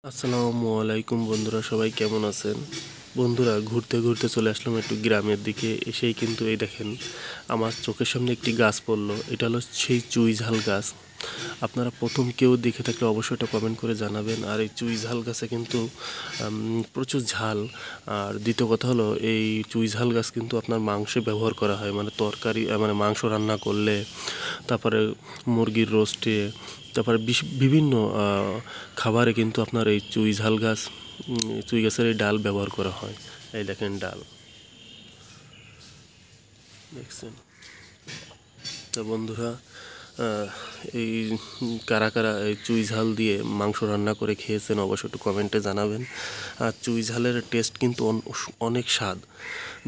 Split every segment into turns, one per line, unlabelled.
আসসালামু আলাইকুম বন্ধুরা, সবাই কেমন আছেন? বন্ধুরা, ঘুরতে ঘুরতে চলে আসলাম একটু গ্রামের দিকে। এসেই কিন্তু এই দেখেন আমার চোখের সামনে একটি গাছ পড়লো। এটা হলো সেই চুই ঝাল গাছ। আপনারা প্রথম কেউ দেখে থাকলে অবশ্যই এটা কমেন্ট করে জানাবেন। আর এই চুই ঝাল গাছে কিন্তু প্রচুর ঝাল। আর দ্বিতীয় কথা হলো, এই চুই ঝাল গাছ কিন্তু আপনার মাংসে ব্যবহার করা হয়, মানে তরকারি, মানে মাংস রান্না করলে, তারপরে মুরগির রোস্টে, তারপরে বিভিন্ন খাবারে কিন্তু আপনার এই চুই ঝাল গাছ, চুই গাছের এই ডাল ব্যবহার করা হয়। এই দেখেন ডাল দেখছেন। তো বন্ধুরা, এই কারা কারা এই চুই ঝাল দিয়ে মাংস রান্না করে খেয়েছেন অবশ্যই একটু কমেন্টে জানাবেন। আর চুই ঝালের টেস্ট কিন্তু অনেক স্বাদ।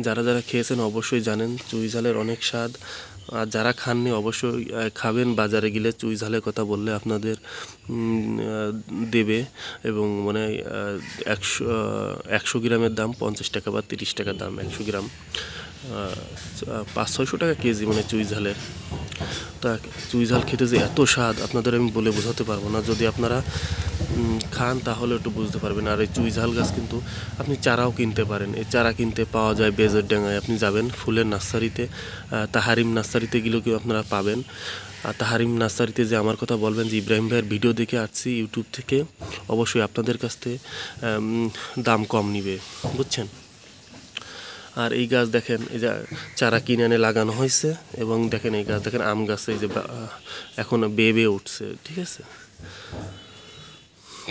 যারা যারা খেয়েছেন অবশ্যই জানেন চুই ঝালের অনেক স্বাদ। আর যারা খাননি অবশ্যই খাবেন। বাজারে গেলে চুই ঝালের কথা বললে আপনাদের দেবে। এবং মানে 100 গ্রামের দাম 50 টাকা বা 30 টাকা দাম। 100 গ্রাম 500-600 টাকা কেজি মানে চুই ঝালের। তা চুই ঝাল খেতে যে এত স্বাদ আপনাদের আমি বলে বোঝাতে পারবো না। যদি আপনারা খান তাহলে একটু বুঝতে পারবেন। আর এই চুই ঝাল গাছ কিন্তু আপনি চারাও কিনতে পারেন। এই চারা কিনতে পাওয়া যায় বেজের ডাঙায়। আপনি যাবেন ফুলের নার্সারিতে, তাহারিম নার্সারিতে গেলেও কি আপনারা পাবেন। আর তাহারিম নার্সারিতে যে আমার কথা বলবেন যে ইব্রাহিম ভাইয়ের ভিডিও দেখে আসছি ইউটিউব থেকে, অবশ্যই আপনাদের কাছ থেকে দাম কম নিবে, বুঝছেন। আর এই গাছ দেখেন, এই যে চারা কিনে এনে লাগানো হয়েছে। এবং দেখেন এই গাছ দেখেন, আম গাছে এই যে এখন বেয়ে উঠছে, ঠিক আছে।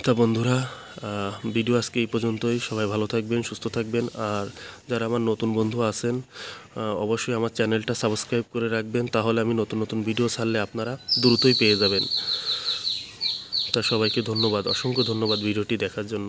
তা বন্ধুরা, ভিডিও আজকে এই পর্যন্তই। সবাই ভালো থাকবেন, সুস্থ থাকবেন। আর যারা আমার নতুন বন্ধু আছেন অবশ্যই আমার চ্যানেলটা সাবস্ক্রাইব করে রাখবেন, তাহলে আমি নতুন নতুন ভিডিও ছাড়লে আপনারা দ্রুতই পেয়ে যাবেন। তা সবাইকে ধন্যবাদ, অসংখ্য ধন্যবাদ ভিডিওটি দেখার জন্য।